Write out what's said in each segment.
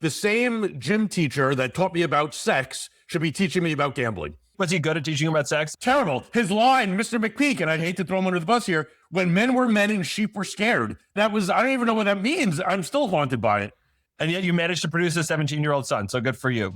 the same gym teacher that taught me about sex should be teaching me about gambling. Was he good at teaching you about sex? Terrible. His line, Mr. McPeak, and I'd hate to throw him under the bus here, when men were men and sheep were scared. That was, I don't even know what that means. I'm still haunted by it. And yet you managed to produce a 17-year-old son. So good for you.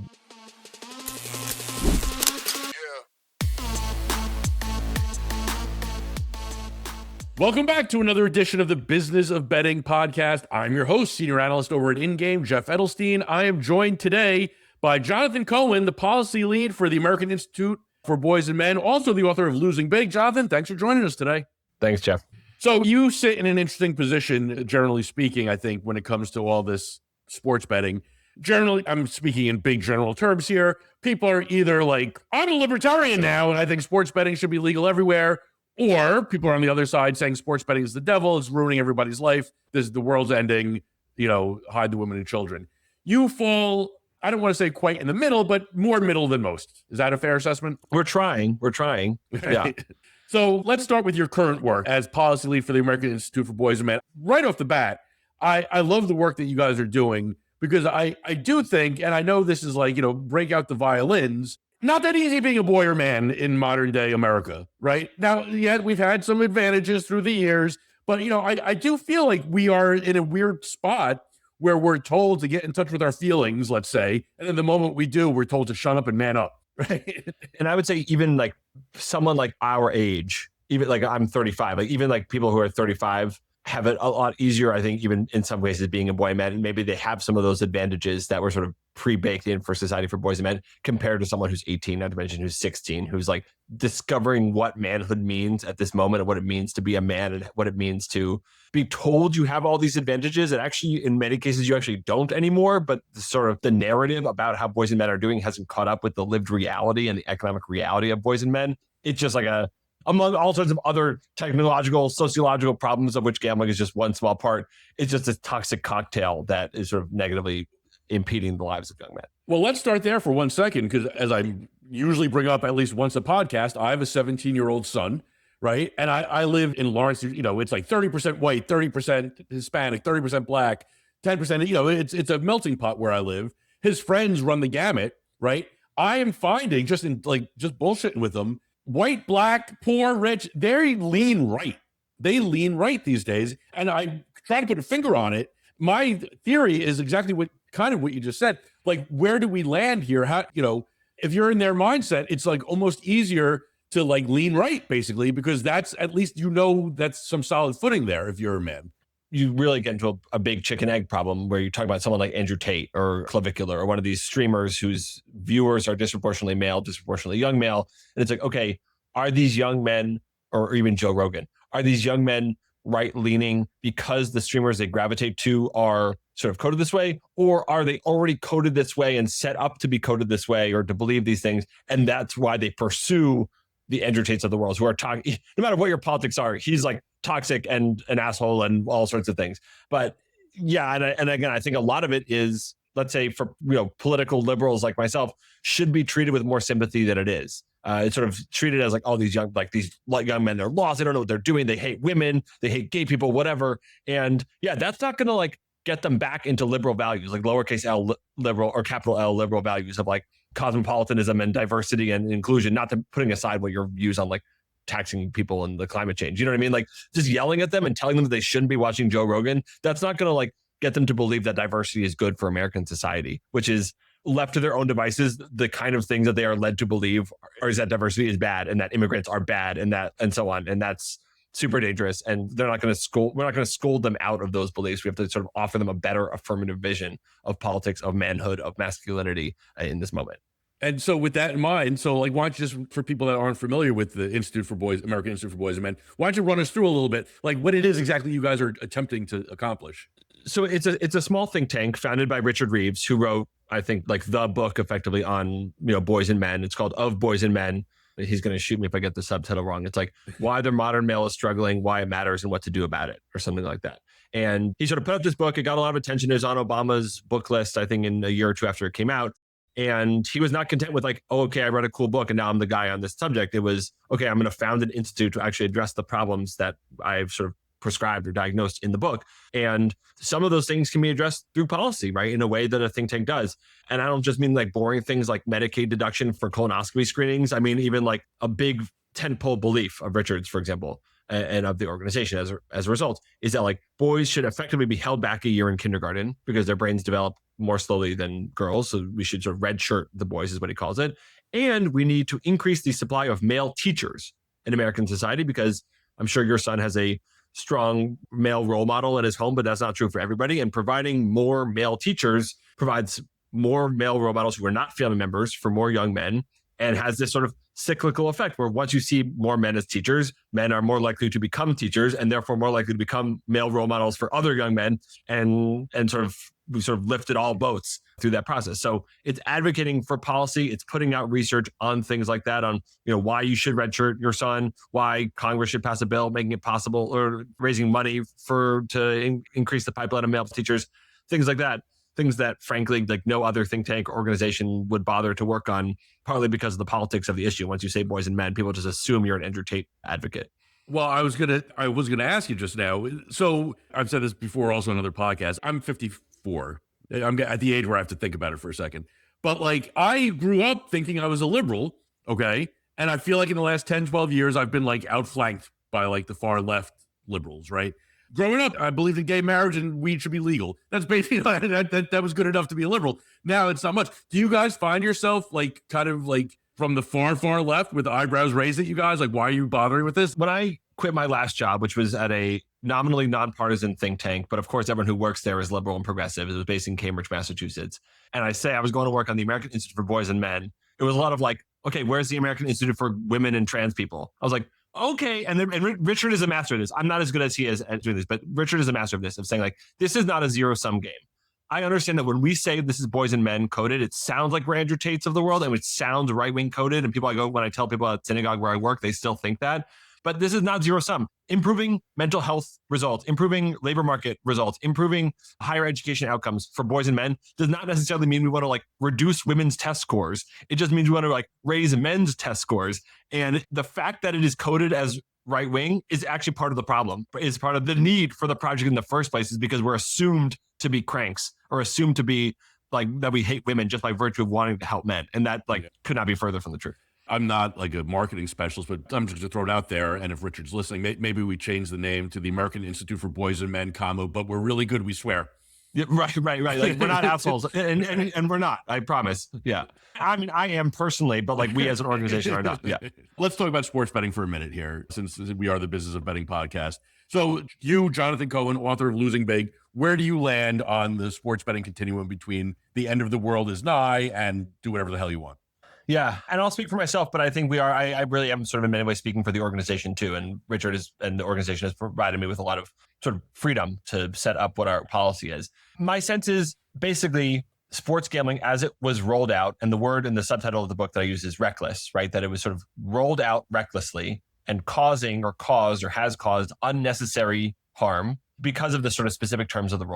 Welcome back to another edition of the Business of Betting podcast. I'm your host, senior analyst over at InGame, Jeff Edelstein. I am joined today by Jonathan Cohen, the policy lead for the American Institute for Boys and Men, also the author of Losing Big. Jonathan, thanks for joining us today. Thanks, Jeff. So you sit in an interesting position, generally speaking, I think, when it comes to all this sports betting. Generally, I'm speaking in big general terms here. People are either like, I'm a libertarian now, and I think sports betting should be legal everywhere. Or people are on the other side saying sports betting is the devil, it's ruining everybody's life. The world's ending, hide the women and children. You fall, I don't want to say quite in the middle, but more middle than most. Is that a fair assessment? We're trying. Yeah. So let's start with your current work as policy lead for the American Institute for Boys and Men. Right off the bat, I love the work that you guys are doing because I do think, and I know this is like, break out the violins. Not that easy being a boy or man in modern day America, right? Now, yeah, we've had some advantages through the years, but, I do feel like we are in a weird spot where we're told to get in touch with our feelings, let's say, and then the moment we do, we're told to shut up and man up, right? And I would say even like someone like our age, even like I'm 35, like even like people who are 35 have it a lot easier, I think, even in some cases being a boy and man, and maybe they have some of those advantages that were sort of pre-baked in for Society for Boys and Men compared to someone who's 18, not to mention who's 16, who's like discovering what manhood means at this moment and what it means to be a man and what it means to be told you have all these advantages. And actually, in many cases, you actually don't anymore, but the narrative about how boys and men are doing hasn't caught up with the lived reality and the economic reality of boys and men. It's just like among all sorts of other technological, sociological problems of which gambling is just one small part, it's just a toxic cocktail that is sort of negatively impeding the lives of young men. Well, let's start there for 1 second, because as I usually bring up at least once a podcast, I have a 17-year-old son, right? And I live in Lawrence, it's like 30% white, 30% Hispanic, 30% black, 10%, it's a melting pot where I live. His friends run the gamut, right? I am finding just bullshitting with them, white, black, poor, rich, they lean right. They lean right these days. And I try to put a finger on it. My theory is exactly what you just said. Like, where do we land here? How, if you're in their mindset, it's like almost easier to like lean right, basically, because that's at least, that's some solid footing there if you're a man. You really get into a big chicken egg problem where you talk about someone like Andrew Tate or Clavicular or one of these streamers whose viewers are disproportionately male, disproportionately young male. And it's like, okay, are these young men, or even Joe Rogan, are these young men right leaning because the streamers they gravitate to are sort of coded this way, or are they already coded this way and set up to be coded this way or to believe these things? And that's why they pursue the Andrew Tates of the world who are talking, no matter what your politics are, he's like toxic and an asshole and all sorts of things. But yeah, and again, I think a lot of it is, let's say for political liberals like myself, should be treated with more sympathy than it is. It's sort of treated as like all these young men, they're lost, they don't know what they're doing, they hate women, they hate gay people, whatever. And yeah, that's not gonna like get them back into liberal values, like lowercase l liberal or capital L liberal values of like cosmopolitanism and diversity and inclusion, not to putting aside what your views on like taxing people and the climate change. You know what I mean? Like just yelling at them and telling them that they shouldn't be watching Joe Rogan, that's not going to like get them to believe that diversity is good for American society, which is left to their own devices. The kind of things that they are led to believe is that diversity is bad and that immigrants are bad and so on. And that's super dangerous. And we're not going to scold them out of those beliefs. We have to sort of offer them a better affirmative vision of politics, of manhood, of masculinity in this moment. And so with that in mind, so like, why don't you just, for people that aren't familiar with the American Institute for Boys and Men, why don't you run us through a little bit, like what it is exactly you guys are attempting to accomplish? So it's a small think tank founded by Richard Reeves, who wrote, I think, like the book effectively on, boys and men. It's called Of Boys and Men. He's going to shoot me if I get the subtitle wrong. It's like why the modern male is struggling, why it matters, and what to do about it, or something like that. And he sort of put up this book. It got a lot of attention. It was on Obama's book list, I think, in a year or two after it came out. And he was not content with like, oh, okay, I read a cool book and now I'm the guy on this subject. It was, okay, I'm going to found an institute to actually address the problems that I've sort of prescribed or diagnosed in the book. And some of those things can be addressed through policy, right? In a way that a think tank does. And I don't just mean like boring things like Medicaid deduction for colonoscopy screenings. I mean, even like a big tentpole belief of Richard's, for example, and of the organization as a result, is that like boys should effectively be held back a year in kindergarten because their brains develop more slowly than girls. So we should sort of redshirt the boys is what he calls it. And we need to increase the supply of male teachers in American society, because I'm sure your son has a strong male role model in his home, but that's not true for everybody. And providing more male teachers provides more male role models who are not family members for more young men, and has this sort of cyclical effect where once you see more men as teachers, men are more likely to become teachers and therefore more likely to become male role models for other young men, and we sort of lifted all boats through that process. So it's advocating for policy. It's putting out research on things like that, on, you know, why you should redshirt your son, why Congress should pass a bill making it possible, or raising money to increase the pipeline of male teachers, things like that. Things that, frankly, like no other think tank or organization would bother to work on, partly because of the politics of the issue. Once you say boys and men, people just assume you're an Andrew Tate advocate. Well, I was gonna ask you just now. So I've said this before, also on other podcasts. I'm 54. I'm at the age where I have to think about it for a second. But like, I grew up thinking I was a liberal, okay, and I feel like in the last 10, 12 years, I've been like outflanked by like the far left liberals, right? Growing up, I believed in gay marriage and weed should be legal. That's basically that was good enough to be a liberal. Now it's not much. Do you guys find yourself like kind of like from the far, far left with eyebrows raised at you guys? Like, why are you bothering with this? When I quit my last job, which was at a nominally nonpartisan think tank, but of course everyone who works there is liberal and progressive. It was based in Cambridge, Massachusetts. And I say I was going to work on the American Institute for Boys and Men. It was a lot of like, okay, where's the American Institute for Women and Trans People? I was like, okay. And Richard is a master of this. I'm not as good as he is at doing this, but Richard is a master of this, of saying like, this is not a zero-sum game. I understand that when we say this is boys and men coded, it sounds like we're Andrew Tates of the world, and it sounds right-wing coded. And when I tell people at synagogue where I work, they still think that. But this is not zero sum. Improving mental health results, improving labor market results, improving higher education outcomes for boys and men does not necessarily mean we want to like reduce women's test scores. It just means we want to like raise men's test scores. And the fact that it is coded as right wing is actually part of the problem, is part of the need for the project in the first place, is because we're assumed to be cranks, or assumed to be like that we hate women just by virtue of wanting to help men. And that like could not be further from the truth. I'm not like a marketing specialist, but I'm just going to throw it out there. And if Richard's listening, maybe we change the name to the American Institute for Boys and Men, but we're really good, we swear. Yeah, right. Like, we're not assholes, and we're not, I promise. Yeah. I mean, I am personally, but like we as an organization are not. Yeah. Let's talk about sports betting for a minute here, since we are the Business of Betting podcast. So you, Jonathan Cohen, author of Losing Big, where do you land on the sports betting continuum between the end of the world is nigh and do whatever the hell you want? Yeah. And I'll speak for myself, but I think I really am sort of in many ways speaking for the organization too. And Richard and the organization has provided me with a lot of sort of freedom to set up what our policy is. My sense is basically sports gambling as it was rolled out, and the word in the subtitle of the book that I use is reckless, right? That it was sort of rolled out recklessly and caused or has caused unnecessary harm because of the sort of specific terms of the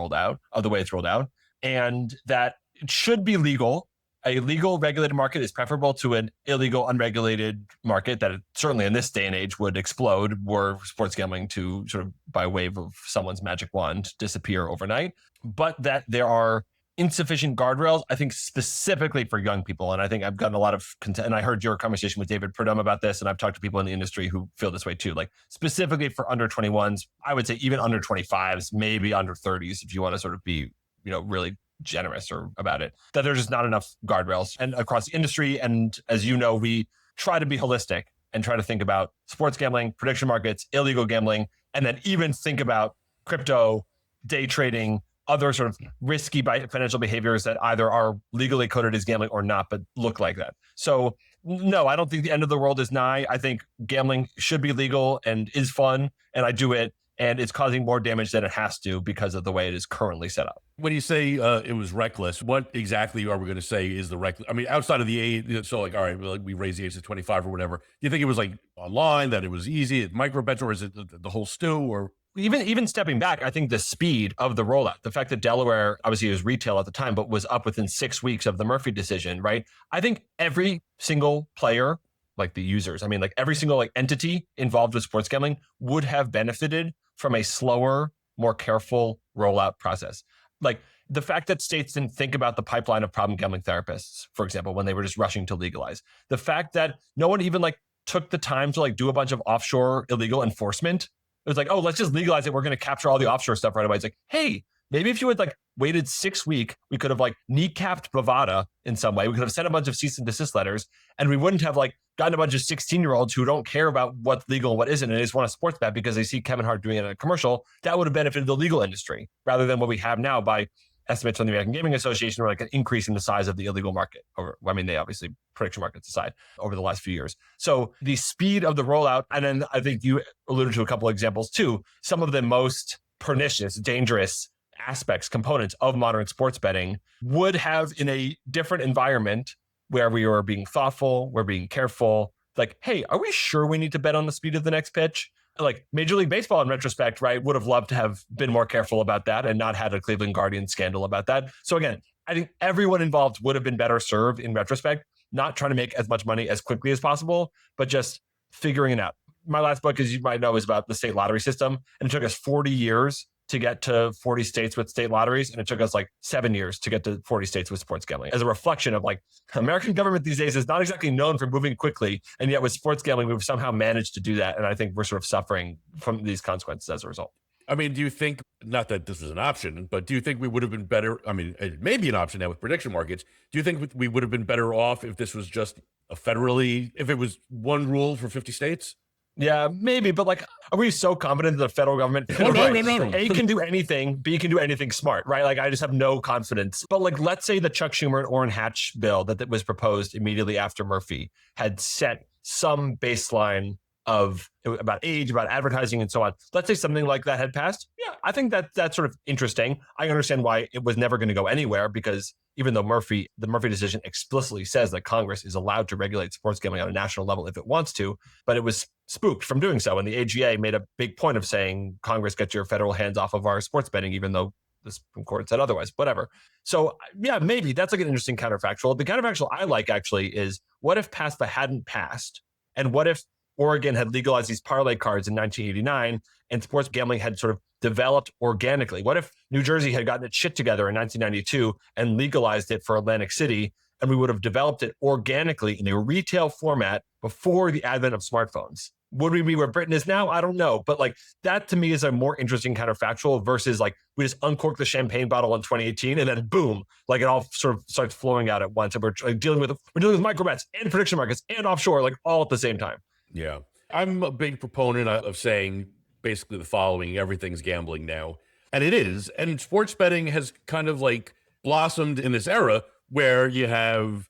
way it's rolled out, and that it should be legal. A legal regulated market is preferable to an illegal unregulated market that certainly in this day and age would explode were sports gambling to sort of by wave of someone's magic wand disappear overnight. But that there are insufficient guardrails, I think specifically for young people. And I think I've gotten a lot of content, and I heard your conversation with David Perdum about this, and I've talked to people in the industry who feel this way too. Like specifically for under 21s, I would say even under 25s, maybe under 30s, if you want to sort of be, really generous or about it, that there's just not enough guardrails and across the industry. And as you know, we try to be holistic and try to think about sports gambling, prediction markets, illegal gambling, and then even think about crypto, day trading, other sort of risky financial behaviors that either are legally coded as gambling or not, but look like that. So no, I don't think the end of the world is nigh. I think gambling should be legal and is fun, and I do it. And it's causing more damage than it has to because of the way it is currently set up. When you say it was reckless, what exactly are we going to say is the reckless? I mean, outside of the age, so like, all right, we raised the age to 25 or whatever. Do you think it was like online, that it was easy, microbets, or is it the whole stew? Or even stepping back, I think the speed of the rollout, the fact that Delaware obviously was retail at the time, but was up within 6 weeks of the Murphy decision, right? I think every single player, like the users, I mean, like every single like entity involved with sports gambling would have benefited from a slower, more careful rollout process. Like the fact that states didn't think about the pipeline of problem gambling therapists, for example, when they were just rushing to legalize. The fact that no one even like took the time to like do a bunch of offshore illegal enforcement. It was like, oh, let's just legalize it. We're going to capture all the offshore stuff right away. It's like, hey, maybe if you had like waited 6 weeks, we could have like kneecapped Bovada in some way. We could have sent a bunch of cease and desist letters, and we wouldn't have like gotten a bunch of 16-year-olds who don't care about what's legal and what isn't, and they just want a sports bet because they see Kevin Hart doing it in a commercial. That would have benefited the legal industry rather than what we have now by estimates from the American Gaming Association, or like an increase in the size of the illegal market. Or, I mean, they obviously prediction markets aside over the last few years. So the speed of the rollout, and then I think you alluded to a couple of examples too, some of the most pernicious, dangerous aspects, components of modern sports betting would have in a different environment where we were being thoughtful, we're being careful. Like, hey, are we sure we need to bet on the speed of the next pitch? Like Major League Baseball in retrospect, right, would have loved to have been more careful about that and not had a Cleveland Guardians scandal about that. So again, I think everyone involved would have been better served in retrospect, not trying to make as much money as quickly as possible, but just figuring it out. My last book, as you might know, is about the state lottery system. And it took us 40 years to get to 40 states with state lotteries. And it took us like 7 years to get to 40 states with sports gambling, as a reflection of like American government these days is not exactly known for moving quickly. And yet with sports gambling, we've somehow managed to do that. And I think we're sort of suffering from these consequences as a result. I mean, do you think, not that this was an option, but do you think we would have been better? I mean, it may be an option now with prediction markets. Do you think we would have been better off if this was just if it was one rule for 50 states? Yeah, maybe, but like, are we so confident that the federal government No. A can do anything, B can do anything smart, right? Like, I just have no confidence. But like, let's say the Chuck Schumer and Orrin Hatch bill that was proposed immediately after Murphy had set some baseline of about age, about advertising, and so on. Let's say something like that had passed. Yeah, I think that's sort of interesting. I understand why it was never going to go anywhere, because even though the Murphy decision explicitly says that Congress is allowed to regulate sports gambling on a national level if it wants to, but it was spooked from doing so. And the AGA made a big point of saying, Congress, get your federal hands off of our sports betting, even though the Supreme Court said otherwise, whatever. So yeah, maybe that's like an interesting counterfactual. The counterfactual I like actually is, what if PASPA hadn't passed? And what if Oregon had legalized these parlay cards in 1989 and sports gambling had sort of developed organically? What if New Jersey had gotten its shit together in 1992 and legalized it for Atlantic City, and we would have developed it organically in a retail format before the advent of smartphones? Would we be where Britain is now? I don't know. But like, that to me is a more interesting counterfactual versus like, we just uncork the champagne bottle in 2018 and then boom, like it all sort of starts flowing out at once. And we're dealing with microbets and prediction markets and offshore, like all at the same time. Yeah. I'm a big proponent of saying basically the following: everything's gambling now. And it is. And sports betting has kind of like blossomed in this era where you have,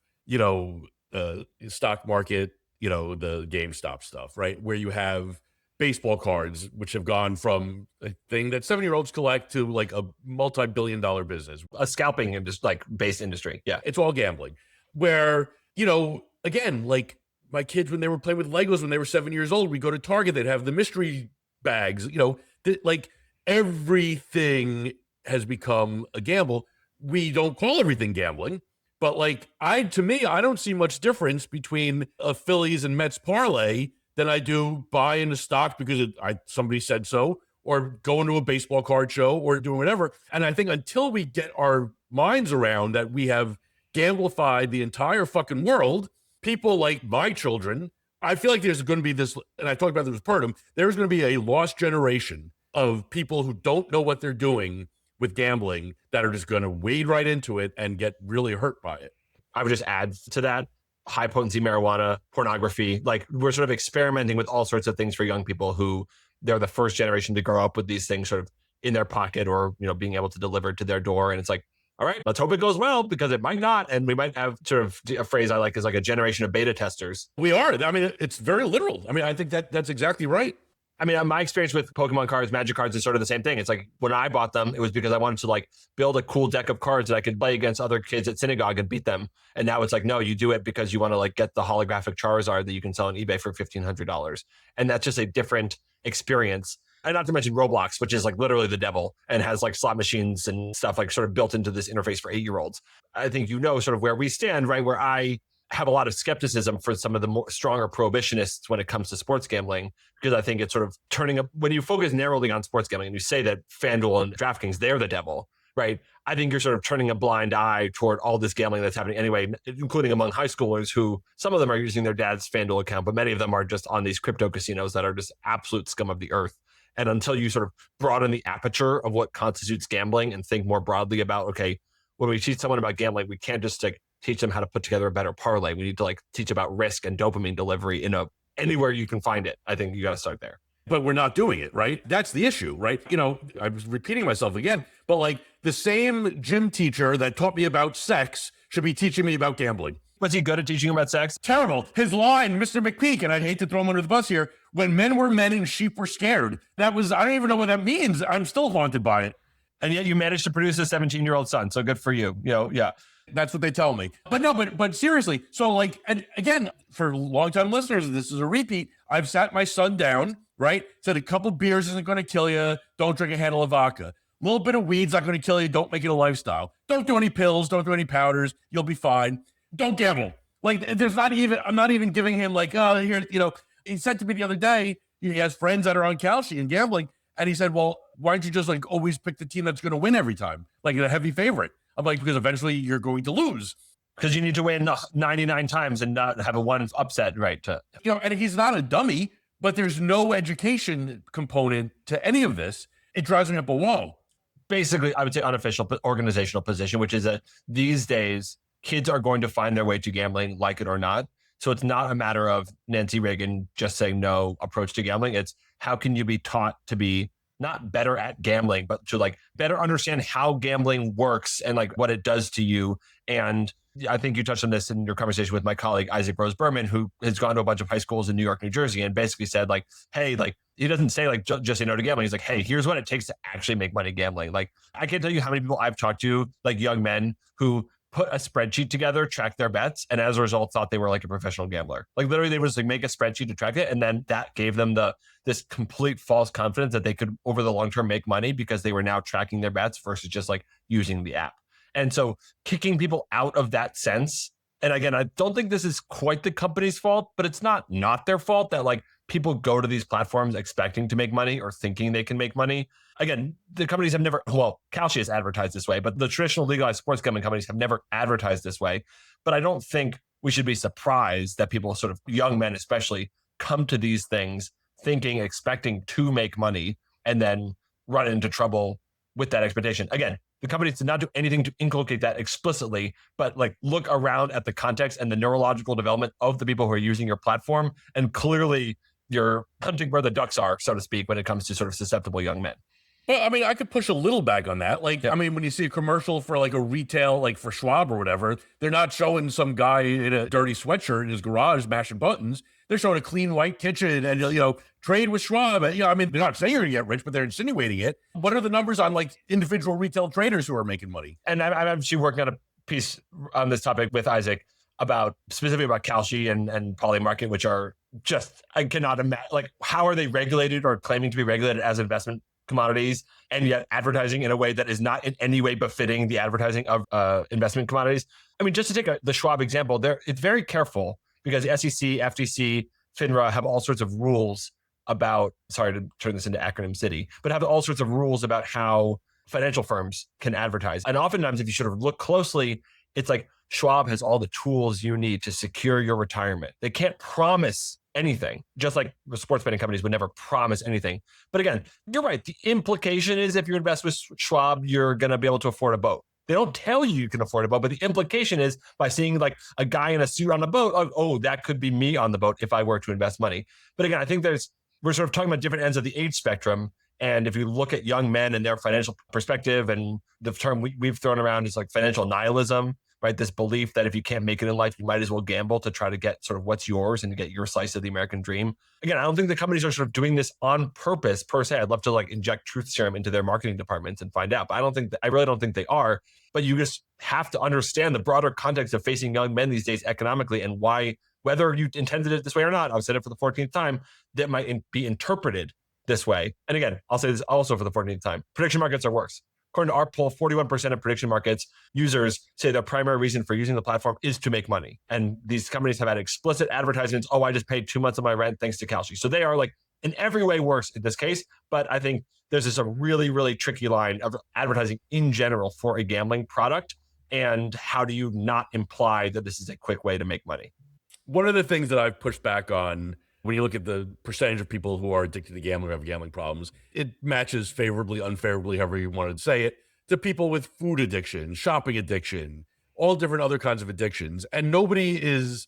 stock market, the GameStop stuff, right? Where you have baseball cards, which have gone from a thing that 7-year-olds collect to like a multi-billion-dollar business. A scalping and just like based industry. Yeah. It's all gambling. Where, again, like, my kids, when they were playing with Legos when they were 7 years old, we go to Target, they'd have the mystery bags, like everything has become a gamble. We don't call everything gambling, but like I don't see much difference between a Phillies and Mets parlay than I do buying a stock because somebody said so, or going to a baseball card show or doing whatever. And I think until we get our minds around that we have gamblified the entire fucking world, people like my children, I feel like there's going to be this, and I talked about this with Purdom, there's going to be a lost generation of people who don't know what they're doing with gambling that are just going to wade right into it and get really hurt by it. I would just add to that, high potency marijuana, pornography, like we're sort of experimenting with all sorts of things for young people who they're the first generation to grow up with these things sort of in their pocket or, being able to deliver it to their door. And it's like, all right, let's hope it goes well, because it might not. And we might have sort of a phrase I like is like a generation of beta testers. We are. I mean, it's very literal. I mean, I think that's exactly right. I mean, my experience with Pokemon cards, Magic cards is sort of the same thing. It's like when I bought them, it was because I wanted to like build a cool deck of cards that I could play against other kids at synagogue and beat them. And now it's like, no, you do it because you want to like get the holographic Charizard that you can sell on eBay for $1,500. And that's just a different experience. And not to mention Roblox, which is like literally the devil and has like slot machines and stuff like sort of built into this interface for 8-year-olds. I think sort of where we stand, right? Where I have a lot of skepticism for some of the more stronger prohibitionists when it comes to sports gambling, because I think it's sort of turning up when you focus narrowly on sports gambling and you say that FanDuel and DraftKings, they're the devil, right? I think you're sort of turning a blind eye toward all this gambling that's happening anyway, including among high schoolers who some of them are using their dad's FanDuel account, but many of them are just on these crypto casinos that are just absolute scum of the earth. And until you sort of broaden the aperture of what constitutes gambling and think more broadly about, okay, when we teach someone about gambling, we can't just like teach them how to put together a better parlay. We need to like teach about risk and dopamine delivery anywhere you can find it. I think you got to start there. But we're not doing it, right? That's the issue, right? I was repeating myself again, but like the same gym teacher that taught me about sex should be teaching me about gambling. Was he good at teaching you about sex? Terrible. His line, Mr. McPeak, and I'd hate to throw him under the bus here, when men were men and sheep were scared. I don't even know what that means. I'm still haunted by it. And yet you managed to produce a 17-year-old son. So good for you. Yeah. That's what they tell me. But seriously, so like, and again, for longtime listeners, this is a repeat. I've sat my son down, right? Said a couple beers isn't going to kill you. Don't drink a handle of vodka. A little bit of weed's not going to kill you. Don't make it a lifestyle. Don't do any pills. Don't do any powders. You'll be fine. Don't gamble. Like I'm not even giving him like, oh, here, he said to me the other day, he has friends that are on Kalshi and gambling. And he said, well, why don't you just like always pick the team that's going to win every time? Like a heavy favorite. I'm like, because eventually you're going to lose. Because you need to win 99 times and not have a one upset, right? And he's not a dummy, but there's no education component to any of this. It drives me up a wall. Basically, I would say unofficial organizational position, which is that these days, kids are going to find their way to gambling, like it or not. So it's not a matter of Nancy Reagan just saying no approach to gambling. It's how can you be taught to be not better at gambling, but to like better understand how gambling works and like what it does to you. And I think you touched on this in your conversation with my colleague, Isaac Rose Berman, who has gone to a bunch of high schools in New York, New Jersey, and basically said like, hey, like he doesn't say like just say no to gambling. He's like, hey, here's what it takes to actually make money gambling. Like I can't tell you how many people I've talked to, like young men who put a spreadsheet together, track their bets, and as a result thought they were like a professional gambler. Like literally they would just like make a spreadsheet to track it, and then that gave them this complete false confidence that they could over the long term make money because they were now tracking their bets versus just like using the app. And so kicking people out of that sense, and again, I don't think this is quite the company's fault, but it's not their fault that like people go to these platforms expecting to make money or thinking they can make money. Again, the companies have never, Kalshi has advertised this way, but the traditional legalized sports gambling companies have never advertised this way. But I don't think we should be surprised that people, sort of young men especially, come to these things thinking, expecting to make money and then run into trouble with that expectation. Again, the companies did not do anything to inculcate that explicitly, but like look around at the context and the neurological development of the people who are using your platform. And clearly you're hunting where the ducks are, so to speak, when it comes to sort of susceptible young men. Well, I mean, I could push a little back on that. Like, yeah. I mean, when you see a commercial for like a retail, like for Schwab or whatever, they're not showing some guy in a dirty sweatshirt in his garage mashing buttons. They're showing a clean white kitchen and, trade with Schwab. And, I mean, they're not saying you're going to get rich, but they're insinuating it. What are the numbers on like individual retail traders who are making money? And I'm actually working on a piece on this topic with Isaac specifically about Kalshi and Polymarket, which are just, I cannot imagine, like, how are they regulated or claiming to be regulated as investment commodities and yet advertising in a way that is not in any way befitting the advertising of investment commodities? I mean, just to take the Schwab example, it's very careful because the SEC, FTC, FINRA have all sorts of rules about, sorry to turn this into acronym city, but have all sorts of rules about how financial firms can advertise. And oftentimes, if you sort of look closely, it's like Schwab has all the tools you need to secure your retirement. They can't promise anything, just like the sports betting companies would never promise anything. But again, you're right. The implication is if you invest with Schwab, you're going to be able to afford a boat. They don't tell you can afford a boat, but the implication is by seeing like a guy in a suit on a boat, oh, that could be me on the boat if I were to invest money. But again, I think we're sort of talking about different ends of the age spectrum. And if you look at young men and their financial perspective, and the term we've thrown around is like financial nihilism, right? This belief that if you can't make it in life, you might as well gamble to try to get sort of what's yours and to get your slice of the American dream. Again, I don't think the companies are sort of doing this on purpose per se. I'd love to like inject truth serum into their marketing departments and find out, but I really don't think they are. But you just have to understand the broader context of facing young men these days economically and why, whether you intended it this way or not, I've said it for the 14th time, that might be interpreted this way. And again, I'll say this also for the 14th time. Prediction markets are worse. according to our poll, 41% of prediction markets users say their primary reason for using the platform is to make money. And these companies have had explicit advertisements. Oh, I just paid 2 months of my rent thanks to Kalshi. So they are like in every way worse in this case. But I think there's this a really, really tricky line of advertising in general for a gambling product. And how do you not imply that this is a quick way to make money? One of the things that I've pushed back on when you look at the percentage of people who are addicted to gambling or have gambling problems, it matches favorably, unfavorably, however you want to say it, to people with food addiction, shopping addiction, all different other kinds of addictions. And nobody is,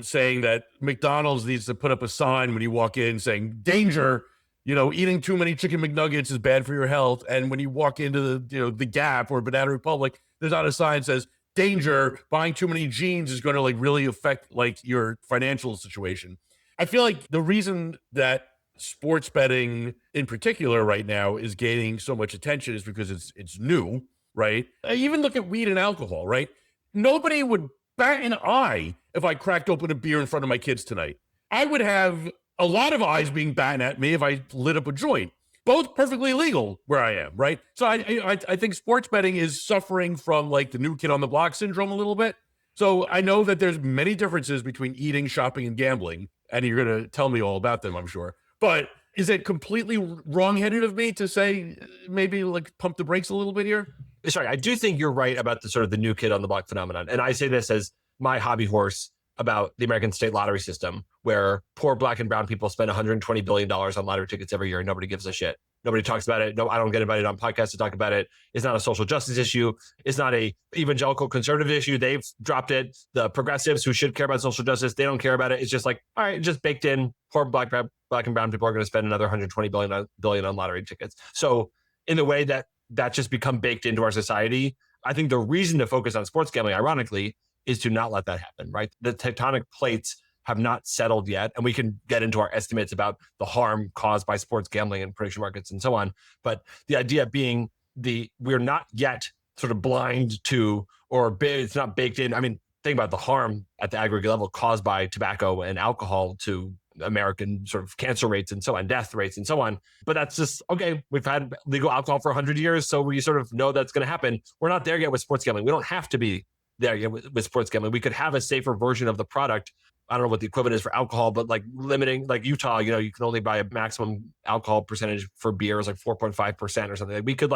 saying that McDonald's needs to put up a sign when you walk in saying, danger, eating too many chicken McNuggets is bad for your health. And when you walk into the Gap or Banana Republic, there's not a sign that says, danger, buying too many jeans is going to really affect your financial situation. I feel like the reason that sports betting in particular right now is gaining so much attention is because it's new, right? I even look at weed and alcohol, right? Nobody would bat an eye if I cracked open a beer in front of my kids tonight. I would have a lot of eyes being batting at me if I lit up a joint. Both perfectly legal where I am, right? So I think sports betting is suffering from the new kid on the block syndrome a little bit. So I know that there's many differences between eating, shopping, and gambling, and you're going to tell me all about them, I'm sure. But is it completely wrong-headed of me to say maybe pump the brakes a little bit here? Sorry, I do think you're right about the sort of the new kid on the block phenomenon. And I say this as my hobby horse about the American state lottery system, where poor black and brown people spend $120 billion on lottery tickets every year and nobody gives a shit. Nobody talks about it. No, I don't get invited on podcasts to talk about it. It's not a social justice issue. It's not a evangelical conservative issue. They've dropped it. The progressives who should care about social justice, they don't care about it. It's just all right, just baked in. Poor black and brown people are going to spend another $120 billion on lottery tickets. So in the way that just become baked into our society, I think the reason to focus on sports gambling, ironically, is to not let that happen, right? The tectonic plates have not settled yet. And we can get into our estimates about the harm caused by sports gambling and prediction markets and so on. But the idea being we're not yet sort of blind to, or it's not baked in. I mean, think about the harm at the aggregate level caused by tobacco and alcohol to American sort of cancer rates and so on, death rates and so on. But that's just, okay, we've had legal alcohol for 100 years. So we sort of know that's going to happen. We're not there yet with sports gambling. We don't have to be there yet with sports gambling. We could have a safer version of the product. I don't know what the equivalent is for alcohol, but limiting, Utah, you can only buy a maximum alcohol percentage for beer is 4.5% or something. We could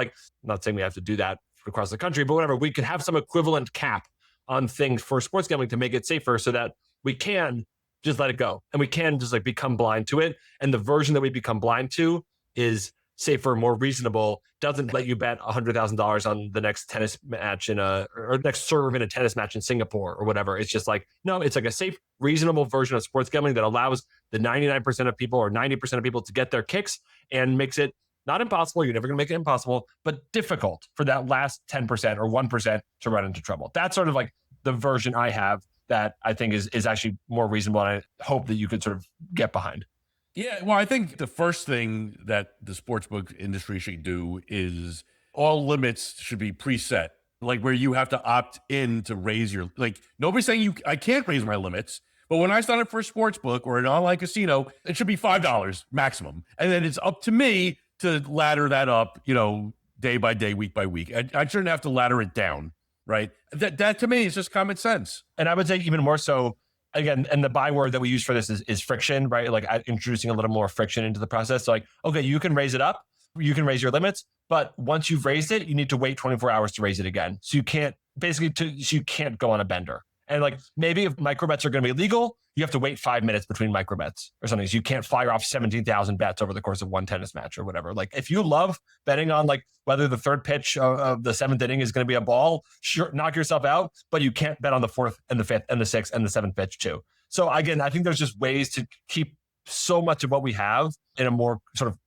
not saying we have to do that across the country, but whatever, we could have some equivalent cap on things for sports gambling to make it safer so that we can just let it go and we can just become blind to it. And the version that we become blind to is safer, more reasonable, doesn't let you bet $100,000 on the next tennis match or next serve in a tennis match in Singapore or whatever. It's just no, it's a safe, reasonable version of sports gambling that allows the 99% of people or 90% of people to get their kicks and makes it not impossible. You're never going to make it impossible, but difficult for that last 10% or 1% to run into trouble. That's sort of the version I have that I think is actually more reasonable. And I hope that you could sort of get behind. Yeah, well, I think the first thing that the sportsbook industry should do is all limits should be preset, where you have to opt in to raise your, nobody's saying I can't raise my limits, but when I sign up for a sportsbook or an online casino, it should be $5 maximum. And then it's up to me to ladder that up, day by day, week by week. I shouldn't have to ladder it down, right? That to me is just common sense. And I would say even more so, again, and the byword that we use for this is friction, right? Introducing a little more friction into the process. So okay, you can raise it up, you can raise your limits, but once you've raised it, you need to wait 24 hours to raise it again. So you can't you can't go on a bender. And maybe if microbets are going to be legal, you have to wait 5 minutes between microbets or something. So you can't fire off 17,000 bets over the course of one tennis match or whatever. If you love betting on whether the third pitch of the seventh inning is going to be a ball, sure, knock yourself out, but you can't bet on the fourth and the fifth and the sixth and the seventh pitch too. So again, I think there's just ways to keep so much of what we have in a more sort of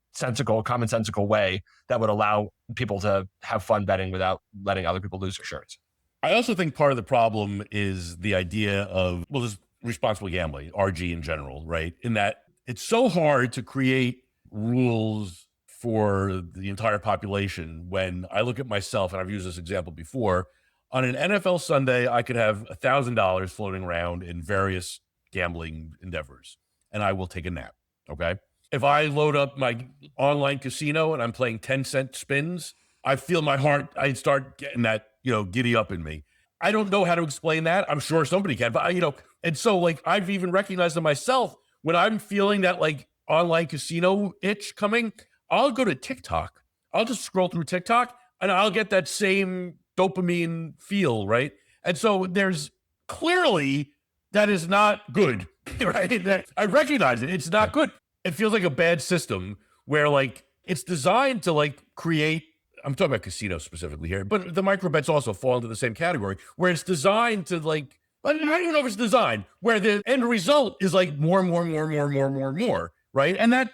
commonsensical way that would allow people to have fun betting without letting other people lose their shirts. I also think part of the problem is the idea of, just responsible gambling, RG in general, right? In that it's so hard to create rules for the entire population when I look at myself, and I've used this example before, on an NFL Sunday, I could have $1,000 floating around in various gambling endeavors, and I will take a nap, okay? If I load up my online casino and I'm playing 10-cent spins, I feel my heart, I start getting that, giddy up in me. I don't know how to explain that. I'm sure somebody can, but and so like I've even recognized in myself when I'm feeling that like online casino itch coming, I'll go to TikTok. I'll just scroll through TikTok and I'll get that same dopamine feel, right? And so there's clearly that is not good, right? I recognize it. It's not good. It feels like a bad system where like it's designed to like create, I'm talking about casinos specifically here, but the microbets also fall into the same category where it's designed to like, I don't even know if it's designed, where the end result is like more, right? And that,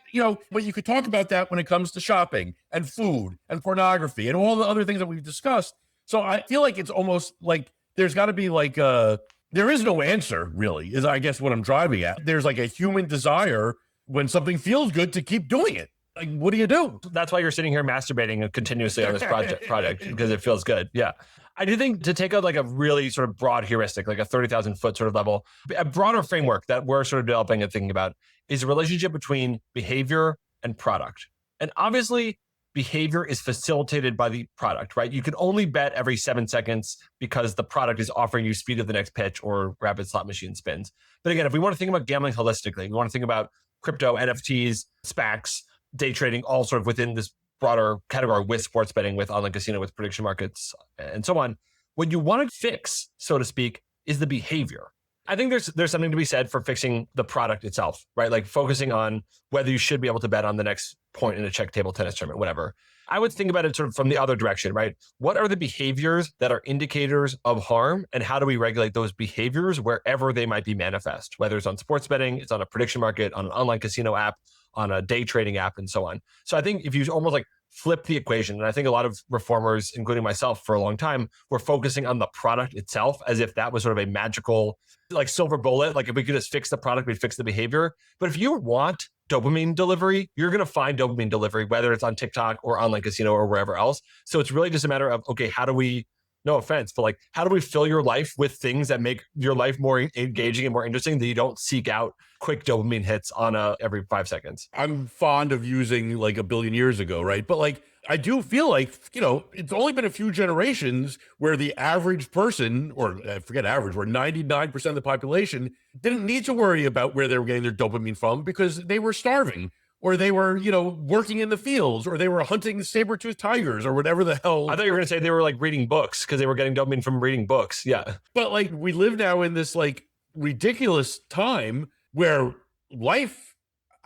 but you could talk about that when it comes to shopping and food and pornography and all the other things that we've discussed. So I feel like it's almost like there's got to be like there is no answer really, is I guess what I'm driving at. There's like a human desire when something feels good to keep doing it. Like, what do you do? That's why you're sitting here masturbating continuously on this project because it feels good. Yeah. I do think to take a really sort of broad heuristic, like a 30,000 foot sort of level, a broader framework that we're sort of developing and thinking about is a relationship between behavior and product. And obviously, behavior is facilitated by the product, right? You can only bet every 7 seconds because the product is offering you speed of the next pitch or rapid slot machine spins. But again, if we want to think about gambling holistically, we want to think about crypto, NFTs, SPACs, day trading, all sort of within this broader category with sports betting, with online casino, with prediction markets, and so on. What you want to fix, so to speak, is the behavior. I think there's something to be said for fixing the product itself, right? Like focusing on whether you should be able to bet on the next point in a check table tennis tournament, whatever. I would think about it sort of from the other direction, right? What are the behaviors that are indicators of harm, and how do we regulate those behaviors wherever they might be manifest, whether it's on sports betting, it's on a prediction market, on an online casino app, on a day trading app, and so on. So I think if you almost like flip the equation, and I think a lot of reformers, including myself for a long time, were focusing on the product itself as if that was sort of a magical like silver bullet. Like if we could just fix the product, we'd fix the behavior. But if you want dopamine delivery, you're going to find dopamine delivery, whether it's on TikTok or online casino or wherever else. So it's really just a matter of, okay, how do we, no offense, but like, how do we fill your life with things that make your life more engaging and more interesting, that you don't seek out quick dopamine hits on every 5 seconds? I'm fond of using like a billion years ago, right? But like, I do feel like, it's only been a few generations where the average person, or forget average, where 99% of the population didn't need to worry about where they were getting their dopamine from because they were starving, or they were, working in the fields, or they were hunting saber-toothed tigers, or whatever the hell. I thought you were going to say they were like reading books because they were getting dopamine from reading books. Yeah. But like, we live now in this like ridiculous time where life,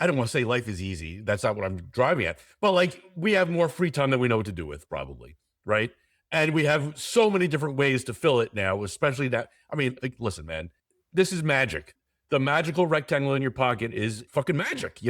I don't want to say life is easy. That's not what I'm driving at. But like, we have more free time than we know what to do with, probably, right? And we have so many different ways to fill it now, especially that. I mean, like, listen, man, this is magic. The magical rectangle in your pocket is fucking magic,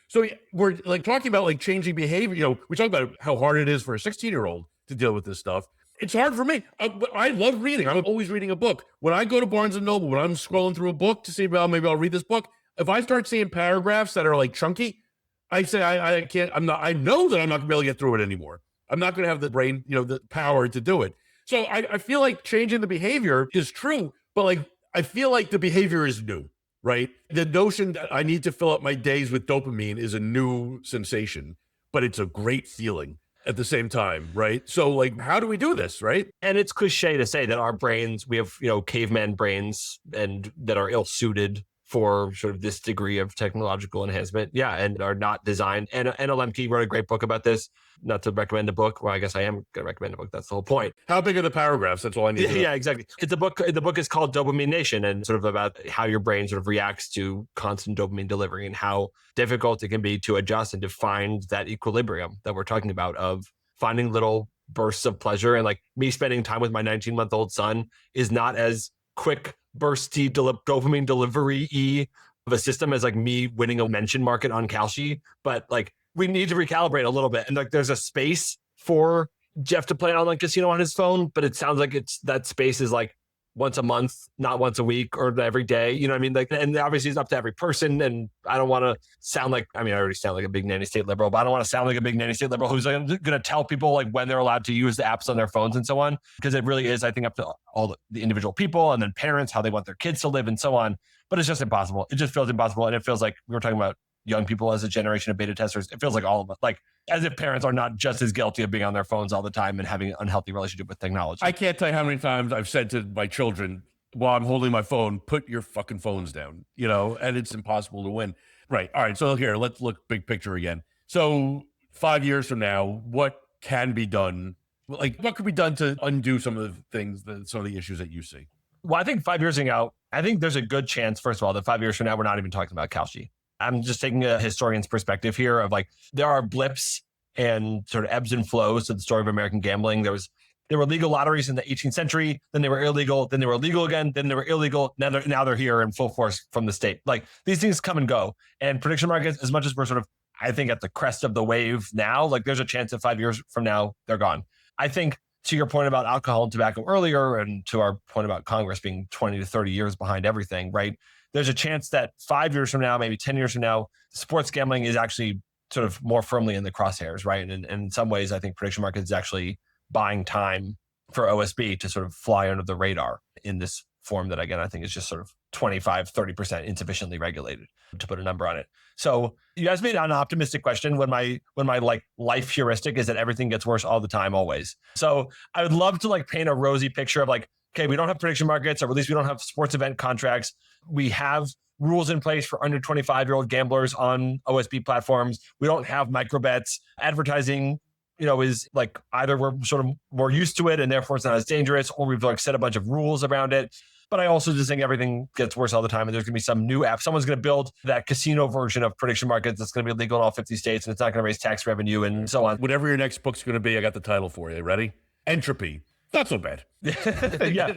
So we're like talking about like changing behavior. We talk about how hard it is for a 16-year-old to deal with this stuff. It's hard for me. I love reading. I'm always reading a book. When I go to Barnes and Noble, when I'm scrolling through a book to see, well, maybe I'll read this book. If I start seeing paragraphs that are like chunky, I say, I can't, I know that I'm not gonna be able to get through it anymore. I'm not going to have the brain, the power to do it. So I feel like changing the behavior is true, but like, I feel like the behavior is new, right? The notion that I need to fill up my days with dopamine is a new sensation, but it's a great feeling at the same time, right? So like, how do we do this, right? And it's cliche to say that our brains, we have, caveman brains and that are ill-suited for sort of this degree of technological enhancement. Yeah, and are not designed. And Anna Lemke wrote a great book about this. Not to recommend a book. Well, I guess I am going to recommend a book. That's the whole point. How big are the paragraphs? That's all I need to know. Yeah, exactly. It's a book. The book is called Dopamine Nation, and sort of about how your brain sort of reacts to constant dopamine delivery and how difficult it can be to adjust and to find that equilibrium that we're talking about, of finding little bursts of pleasure. And like me spending time with my 19-month-old son is not as quick bursty dopamine delivery of a system as like me winning a mention market on Kalshi. But like, we need to recalibrate a little bit. And like, there's a space for Jeff to play online casino on his phone, but it sounds like that space is like once a month, not once a week or every day. You know what I mean? Like, and obviously it's up to every person. And I don't want to sound like, I already sound like a big nanny state liberal, but I don't want to sound like a big nanny state liberal who's like, going to tell people like when they're allowed to use the apps on their phones and so on. Because it really is, I think, up to all the individual people and then parents, how they want their kids to live and so on. But it's just impossible. It just feels impossible. And it feels like we were talking about young people as a generation of beta testers. It feels like all of us, like as if parents are not just as guilty of being on their phones all the time and having an unhealthy relationship with technology. I can't tell you how many times I've said to my children while I'm holding my phone, put your fucking phones down, and it's impossible to win. Right. All right. So here, let's look big picture again. So 5 years from now, what can be done? Like, what could be done to undo some of the things, some of the issues that you see? Well, I think 5 years ago, I think there's a good chance, first of all, that 5 years from now, we're not even talking about Kalshi. I'm just taking a historian's perspective here of like, there are blips and sort of ebbs and flows to the story of American gambling. There were legal lotteries in the 18th century, then they were illegal, then they were legal again, then they were illegal. Now they're here in full force from the state. Like these things come and go. And prediction markets, as much as we're sort of, I think at the crest of the wave now, like there's a chance that 5 years from now, they're gone. I think to your point about alcohol and tobacco earlier, and to our point about Congress being 20 to 30 years behind everything, right? There's a chance that 5 years from now, maybe 10 years from now, sports gambling is actually sort of more firmly in the crosshairs, right? And in some ways, I think prediction markets is actually buying time for OSB to sort of fly under the radar in this form that, again, I think is just sort of 25, 30% insufficiently regulated, to put a number on it. So you asked me an optimistic question when my like life heuristic is that everything gets worse all the time, always. So I would love to like paint a rosy picture of like, okay, we don't have prediction markets, or at least we don't have sports event contracts. We have rules in place for under 25-year-old gamblers on OSB platforms. We don't have microbets. Advertising, is like either we're sort of more used to it and therefore it's not as dangerous, or we've like set a bunch of rules around it. But I also just think everything gets worse all the time, and there's going to be some new app. Someone's going to build that casino version of prediction markets that's going to be legal in all 50 states, and it's not going to raise tax revenue and so on. Whatever your next book's going to be, I got the title for you. Ready? Entropy. Not so bad. Yeah.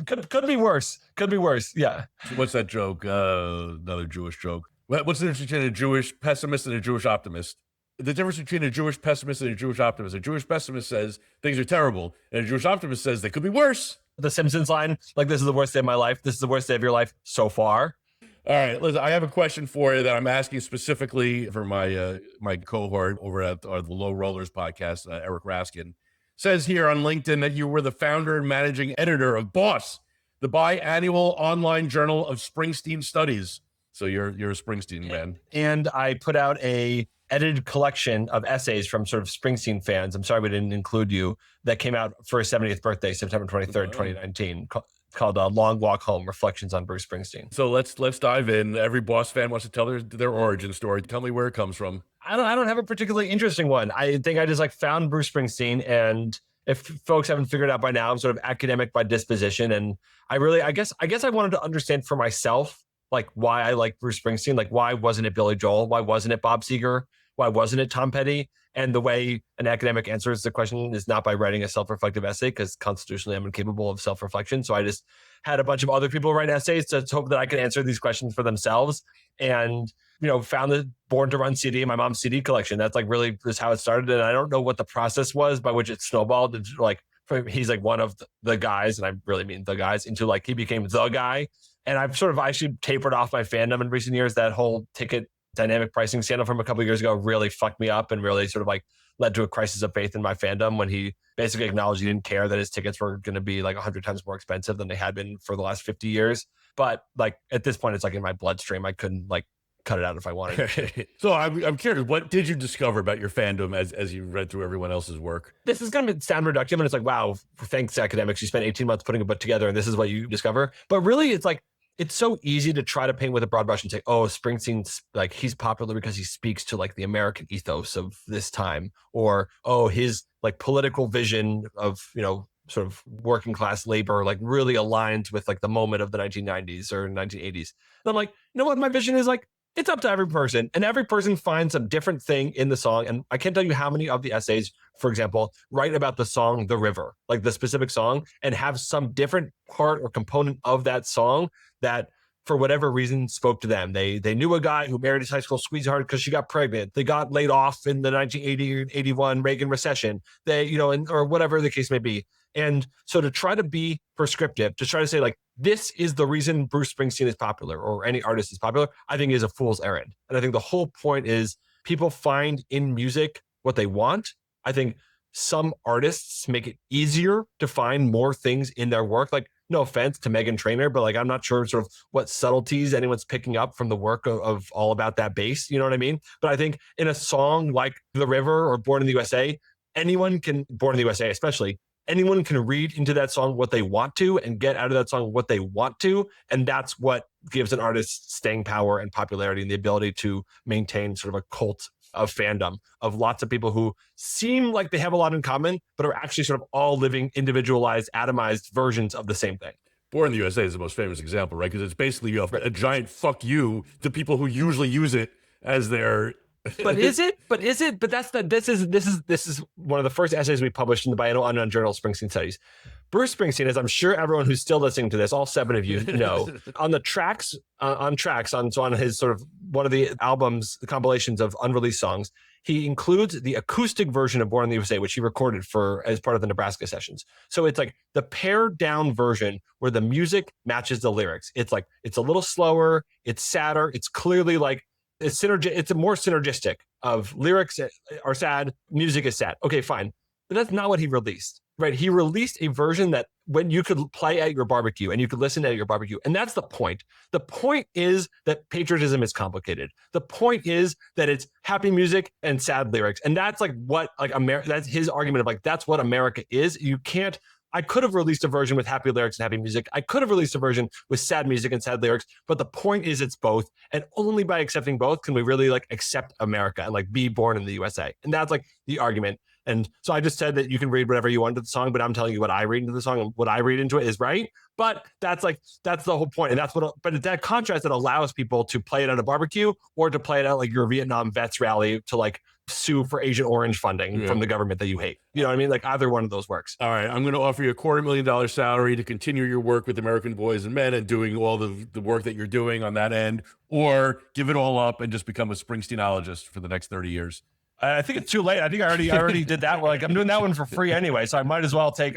Could be worse. Could be worse. Yeah. What's that joke? Another Jewish joke. What's the difference between a Jewish pessimist and a Jewish optimist? The difference between a Jewish pessimist and a Jewish optimist. A Jewish pessimist says things are terrible, and a Jewish optimist says they could be worse. The Simpsons line, like, this is the worst day of my life. This is the worst day of your life so far. All right, listen, I have a question for you that I'm asking specifically for my my cohort over at the Low Rollers podcast, Eric Raskin. Says here on LinkedIn that you were the founder and managing editor of Boss, the biannual online journal of Springsteen studies. So you're a Springsteen man. And I put out a edited collection of essays from sort of Springsteen fans. I'm sorry we didn't include you. That came out for his 70th birthday, September 23rd, 2019, called Long Walk Home, Reflections on Bruce Springsteen. So let's dive in. Every Boss fan wants to tell their origin story. Tell me where it comes from. I don't have a particularly interesting one. I think I just like found Bruce Springsteen, and if folks haven't figured out by now, I'm sort of academic by disposition, and I guess I wanted to understand for myself like why I like Bruce Springsteen. Like, why wasn't it Billy Joel? Why wasn't it Bob Seger? Why wasn't it Tom Petty? And the way an academic answers the question is not by writing a self-reflective essay, because constitutionally I'm incapable of self-reflection. So I just had a bunch of other people write essays to hope that I could answer these questions for themselves. And, found the Born to Run CD in my mom's CD collection. That's like really just how it started. And I don't know what the process was by which it snowballed. It's like, he's like one of the guys, and I really mean the guys, into like he became the guy. And I've sort of actually tapered off my fandom in recent years. That whole ticket dynamic pricing scandal from a couple of years ago really fucked me up and really sort of like led to a crisis of faith in my fandom, when he basically acknowledged he didn't care that his tickets were going to be like 100 times more expensive than they had been for the last 50 years. But like at this point, it's like in my bloodstream. I couldn't like cut it out if I wanted. So I'm curious, what did you discover about your fandom as you read through everyone else's work? This is going to sound reductive, and it's like, wow, thanks academics. You spent 18 months putting a book together, and this is what you discover. But really, it's like, it's so easy to try to paint with a broad brush and say, oh, Springsteen's like, he's popular because he speaks to like the American ethos of this time, or, oh, his like political vision of, sort of working class labor, like really aligns with like the moment of the 1990s or 1980s. And I'm like, you know what? My vision is like, it's up to every person, and every person finds a different thing in the song. And I can't tell you how many of the essays, for example, write about the song, The River, like the specific song, and have some different part or component of that song that for whatever reason spoke to them. They knew a guy who married his high school sweetheart because she got pregnant. They got laid off in the 1980-81 Reagan recession. They, or whatever the case may be. And so to try to be prescriptive, to try to say like, this is the reason Bruce Springsteen is popular or any artist is popular, I think is a fool's errand. And I think the whole point is people find in music what they want. I think some artists make it easier to find more things in their work. Like no offense to Meghan Trainor, but like, I'm not sure sort of what subtleties anyone's picking up from the work of All About That Bass. You know what I mean? But I think in a song like The River or Born in the USA, Born in the USA especially, anyone can read into that song what they want to and get out of that song what they want to. And that's what gives an artist staying power and popularity and the ability to maintain sort of a cult of fandom of lots of people who seem like they have a lot in common, but are actually sort of all living individualized, atomized versions of the same thing. Born in the USA is the most famous example, right? Because it's basically a giant fuck you to people who usually use it as their. But is it? But this is one of the first essays we published in the Biennial Unknown Journal of Springsteen Studies. Bruce Springsteen, as I'm sure everyone who's still listening to this, all 7 of you know, on the tracks, on his sort of one of the albums, the compilations of unreleased songs, he includes the acoustic version of Born in the USA, which he recorded as part of the Nebraska sessions. So it's like the pared down version where the music matches the lyrics. It's like, it's a little slower, it's sadder, it's clearly like, it's a more synergistic of lyrics are sad, music is sad. Okay, fine. But that's not what he released, right? He released a version that when you could play at your barbecue and you could listen at your barbecue. And that's the point. The point is that patriotism is complicated. The point is that it's happy music and sad lyrics. And that's like what, like, that's his argument of like, that's what America is. I could have released a version with happy lyrics and happy music. I could have released a version with sad music and sad lyrics, but the point is it's both. And only by accepting both can we really like accept America and like be born in the USA. And that's like the argument. And so I just said that you can read whatever you want into the song, but I'm telling you what I read into the song, and what I read into it is right. But that's the whole point. And but that contrast that allows people to play it at a barbecue or to play it at like your Vietnam vets rally to like sue for Agent Orange funding from the government that you hate. You know what I mean? Like either one of those works. All right. I'm going to offer you a $250,000 salary to continue your work with American Boys and Men and doing all the work that you're doing on that end, or give it all up and just become a Springsteenologist for the next 30 years. I think it's too late. I think I already did that one. Like I'm doing that one for free anyway. So I might as well take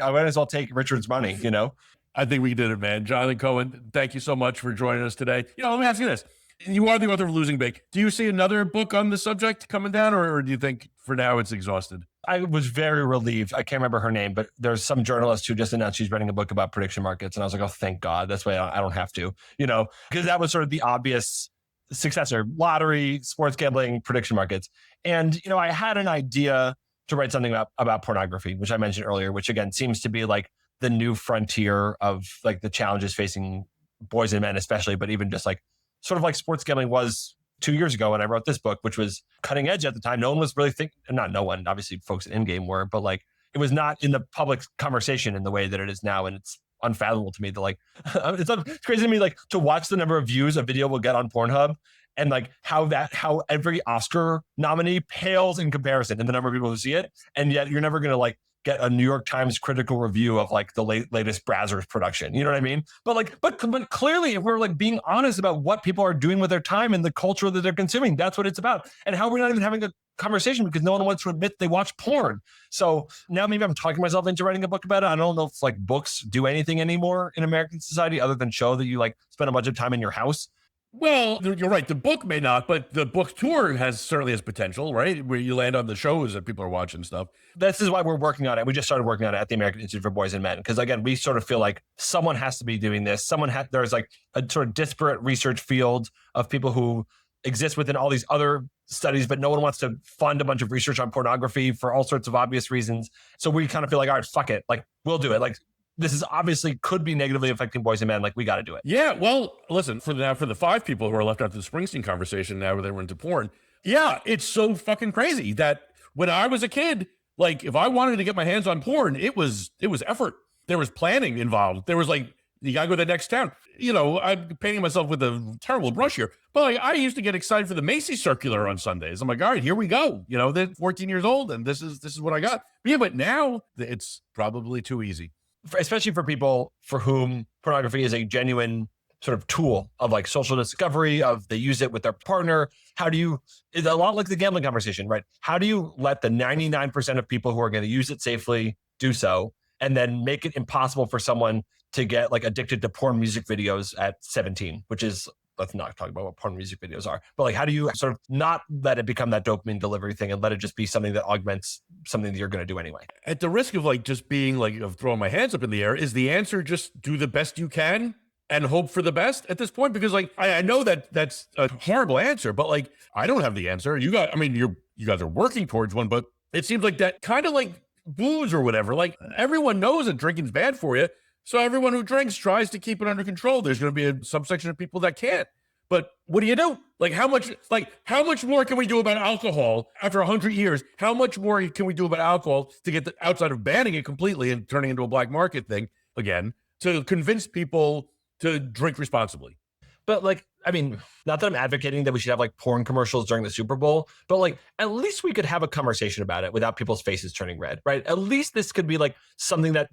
Richard's money, you know? I think we did it, man. Jonathan Cohen, thank you so much for joining us today. Let me ask you this. You are the author of Losing Big. Do you see another book on the subject coming down, or do you think for now it's exhausted? I was very relieved. I can't remember her name, but there's some journalist who just announced she's writing a book about prediction markets. And I was like, oh, thank God. That's why I don't have to, because that was sort of the obvious successor: lottery, sports gambling, prediction markets. And, I had an idea to write something about pornography, which I mentioned earlier, which again seems to be like the new frontier of like the challenges facing boys and men, especially, but even just like sort of like sports gambling was 2 years ago when I wrote this book, which was cutting edge at the time. No one was really not no one, obviously folks at Endgame were, but like it was not in the public conversation in the way that it is now. And it's unfathomable to me to like, it's crazy to me like to watch the number of views a video will get on Pornhub and like how every Oscar nominee pales in comparison in the number of people who see it. And yet you're never going to like get a New York Times critical review of like the latest Brazzers production. You know what I mean? But clearly, if we're like being honest about what people are doing with their time and the culture that they're consuming, that's what it's about. And how we're not even having a conversation because no one wants to admit they watch porn. So now maybe I'm talking myself into writing a book about it. I don't know if like books do anything anymore in American society other than show that you like spend a bunch of time in your house. Well, you're right. The book may not, but the book tour certainly has potential, right? Where you land on the shows that people are watching stuff. This is why we're working on it. We just started working on it at the American Institute for Boys and Men. Because again, we sort of feel like someone has to be doing this. There's like a sort of disparate research field of people who exist within all these other studies, but no one wants to fund a bunch of research on pornography for all sorts of obvious reasons. So we kind of feel like, all right, fuck it. Like we'll do it. Like this is obviously could be negatively affecting boys and men. Like we got to do it. Yeah. Well, listen, for the 5 people who are left out of the Springsteen conversation now where they were into porn. Yeah. It's so fucking crazy that when I was a kid, like if I wanted to get my hands on porn, it was effort. There was planning involved. There was like, you got to go to the next town. I'm painting myself with a terrible brush here, but like I used to get excited for the Macy's circular on Sundays. I'm like, all right, here we go. They're 14 years old and this is what I got. But yeah, but now it's probably too easy. Especially for people for whom pornography is a genuine sort of tool of like social discovery they use it with their partner. It's a lot like the gambling conversation, right? How do you let the 99% of people who are going to use it safely do so and then make it impossible for someone to get like addicted to porn music videos at 17, which is let's not talk about what porn music videos are, but like, how do you sort of not let it become that dopamine delivery thing and let it just be something that augments something that you're going to do anyway? At the risk of like just being like of throwing my hands up in the air, is the answer just do the best you can and hope for the best at this point? Because like I know that that's a horrible answer, but like I don't have the answer. You guys are working towards one, but it seems like that kind of like booze or whatever. Like everyone knows that drinking's bad for you, so everyone who drinks tries to keep it under control. There's going to be a subsection of people that can't. But what do? Like how much more can we do about alcohol after 100 years? How much more can we do about alcohol to get outside of banning it completely and turning into a black market thing again to convince people to drink responsibly? But like, I mean, not that I'm advocating that we should have like porn commercials during the Super Bowl, but like at least we could have a conversation about it without people's faces turning red, right? At least this could be like something that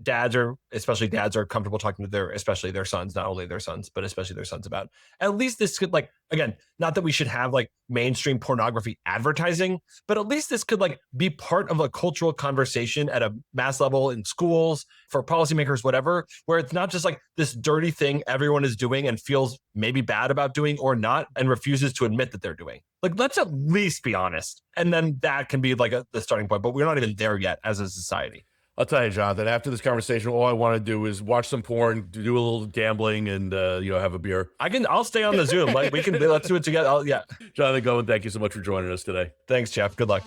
especially dads are comfortable talking to especially their sons, not only their sons, but especially their sons about. At least this could like, again, not that we should have like mainstream pornography advertising, but at least this could like be part of a cultural conversation at a mass level in schools for policymakers, whatever, where it's not just like this dirty thing everyone is doing and feels maybe bad about doing or not and refuses to admit that they're doing. Like, let's at least be honest. And then that can be like the starting point, but we're not even there yet as a society. I'll tell you, Jonathan, after this conversation, all I want to do is watch some porn, do a little gambling, and have a beer. I'll stay on the Zoom. Like let's do it together. Yeah. Jonathan Cohen, thank you so much for joining us today. Thanks, Jeff. Good luck.